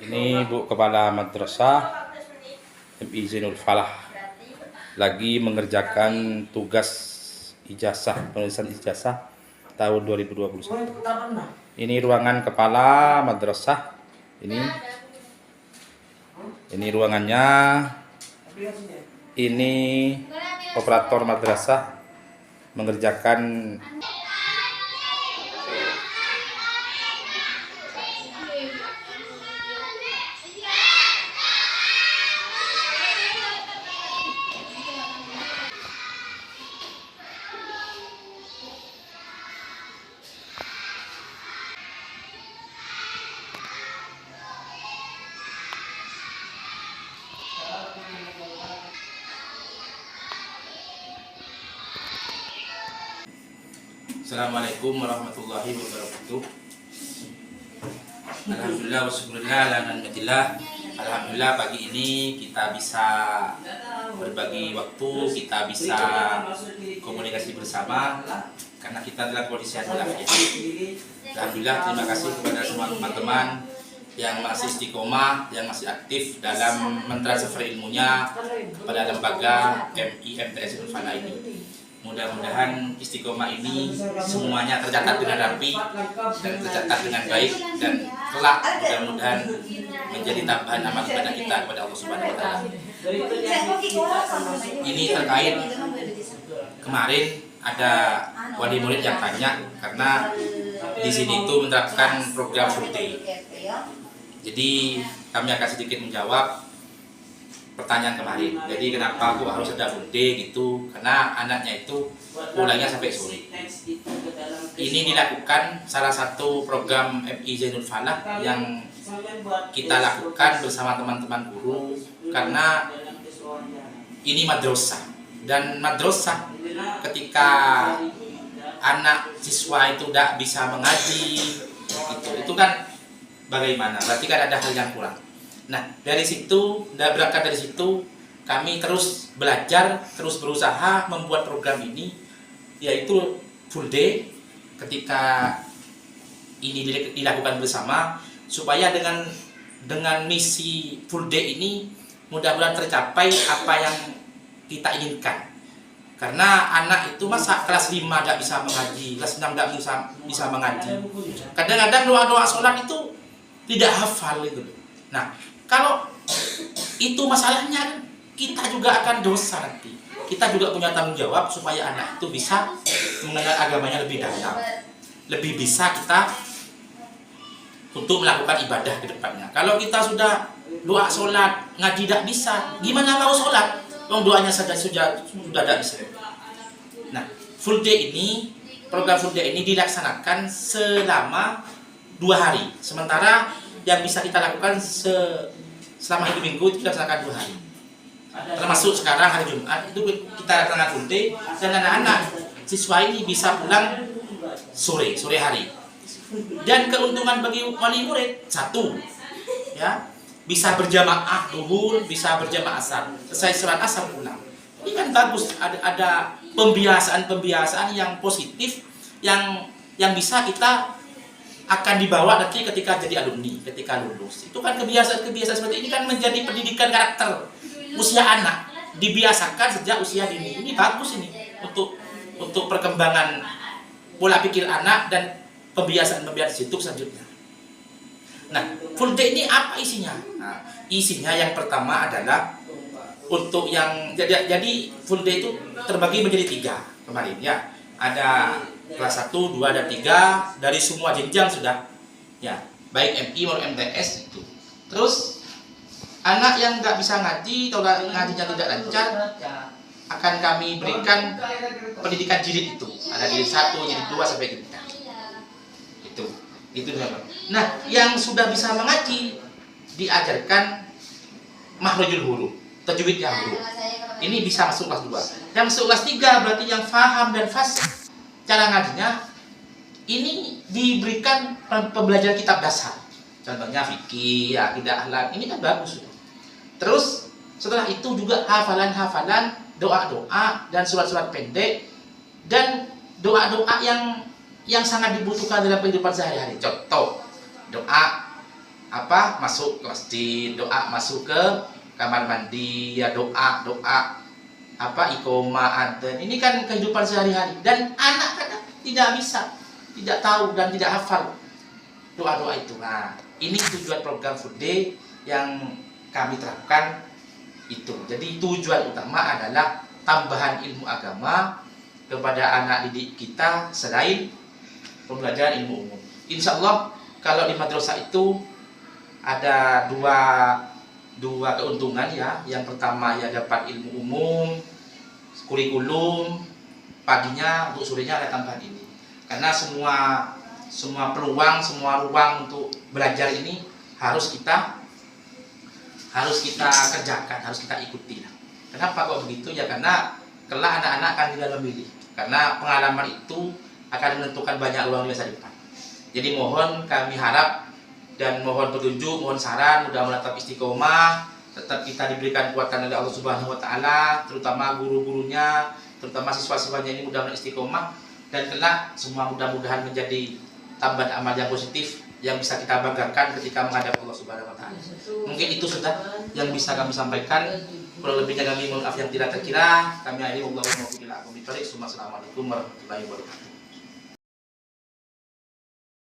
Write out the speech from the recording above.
Ini Bu Kepala Madrasah MI Zainul Falah lagi mengerjakan tugas ijazah, penulisan ijazah tahun 2021. Ini ruangan Kepala Madrasah. Ini ruangannya. Ini operator madrasah mengerjakan Assalamualaikum warahmatullahi wabarakatuh. Alhamdulillah wasyukurillah ala ni'matillah. Alhamdulillah pagi ini kita bisa berbagi waktu, kita bisa komunikasi bersama karena kita dalam kondisi yang walafiat. Alhamdulillah, terima kasih kepada semua teman-teman yang masih istiqomah, yang masih aktif dalam mentransfer ilmunya kepada lembaga MI MTS Zainul Falah ini. Mudah-mudahan istiqomah ini semuanya tercatat dengan rapi dan tercatat dengan baik, dan kelak mudah-mudahan menjadi tambahan amal ibadah kita kepada Allah Subhanahu wa taala. Ini terkait kemarin ada wali murid yang tanya karena di sini itu menerapkan program full day. Jadi kami akan sedikit menjawab pertanyaan kemarin. Jadi kenapa kok harus ada full day gitu? Karena anaknya itu pulangnya sampai sore. Ini dilakukan salah satu program MI Zainul Falah yang kita lakukan bersama teman-teman guru karena ini madrasah, dan madrasah ketika anak siswa itu tidak bisa mengaji itu kan bagaimana? Berarti kan ada hal yang kurang. Nah, dari situ, berangkat dari situ, kami terus belajar, terus berusaha membuat program ini, yaitu full day, ketika ini dilakukan bersama, supaya dengan misi full day ini, mudah-mudahan tercapai apa yang kita inginkan. Karena anak itu masa kelas 5 tidak bisa mengaji, kelas 6 tidak bisa mengaji. Kadang-kadang doa-doa sholat itu tidak hafal gitu. Nah, kalau itu masalahnya, kita juga akan dosa nanti. Kita juga punya tanggung jawab supaya anak itu bisa mengenal agamanya lebih dalam. Lebih bisa kita untuk melakukan ibadah ke depannya. Kalau kita sudah doa sholat, ngaji tidak bisa, gimana mau sholat? Doanya saja sudah tidak bisa. Nah, full day ini, program full day ini dilaksanakan selama 2 hari. Sementara yang bisa kita lakukan selama 1 minggu itu dilaksanakan 2 hari. Termasuk sekarang hari Jumat itu kita laksanakan full day, dan anak-anak siswa ini bisa pulang sore hari. Dan keuntungan bagi wali murid satu, ya, bisa berjamaah zuhur, bisa berjamaah asar. Selesai sholat asar pulang. Ini kan bagus, ada pembiasaan yang positif yang bisa kita akan dibawa nanti ketika jadi alumni, ketika lulus. Itu kan kebiasaan seperti ini kan menjadi pendidikan karakter usia anak, dibiasakan sejak usia dini. Ini bagus ini untuk perkembangan pola pikir anak dan pembiasaan situ selanjutnya. Nah, full day ini apa isinya? Nah, isinya yang pertama adalah untuk yang jadi full day itu terbagi menjadi 3 kemarin ya. Ada kelas 1, 2, dan 3 dari semua jenjang sudah ya, baik MI maupun MTS itu. Terus anak yang nggak bisa ngaji atau ngajinya tidak lancar akan kami berikan pendidikan jilid itu. Ada jilid 1, jilid 2 sampai jilid 3. Itu sama. Nah, yang sudah bisa mengaji diajarkan makhrajul huruf, tajwidnya huruf. Ini bisa masuk kelas 2. Yang masuk kelas 3 berarti yang faham dan fasih cara ngajinya, ini diberikan pembelajaran kitab dasar. Contohnya fikih, akidah, akhlak. Ini kan bagus. Terus setelah itu juga hafalan-hafalan, doa-doa dan surat-surat pendek, dan doa-doa yang sangat dibutuhkan dalam kehidupan sehari-hari. Contoh, doa masuk ke masjid, doa masuk ke kamar mandi, ya doa iqomah adzan. Ini kan kehidupan sehari-hari dan anak kadang tidak bisa, tidak tahu dan tidak hafal doa-doa itu. Nah, ini tujuan program Food Day yang kami terapkan itu. Jadi tujuan utama adalah tambahan ilmu agama kepada anak didik kita selain pembelajaran ilmu umum. Insya Allah kalau di madrasah itu ada dua keuntungan ya. Yang pertama ya dapat ilmu umum, kurikulum, paginya untuk sorenya ada tambahan ini. Karena semua peluang, semua ruang untuk belajar ini harus kita kerjakan, harus kita ikuti. Kenapa kok begitu? Ya karena kelak anak-anak akan tinggal memilih. Karena pengalaman itu akan menentukan banyak ruang di masa depan. Jadi mohon kami harap dan mohon petunjuk, mohon saran, mudah-mudahan tetap istiqomah, tetap kita diberikan kekuatan oleh Allah Subhanahu wa taala, terutama guru-gurunya, terutama siswa-siswanya ini mudah-mudahan istiqomah dan kelak semua mudah-mudahan menjadi tambahan amal yang positif yang bisa kita banggakan ketika menghadap Allah Subhanahu wa taala. Mungkin itu sudah yang bisa kami sampaikan. Kurang lebihnya kami mohon maaf yang tidak terkira. Kami akhiri wallahual muwaffiq ila aqwamit thoriq. Assalamualaikum warahmatullahi wabarakatuh.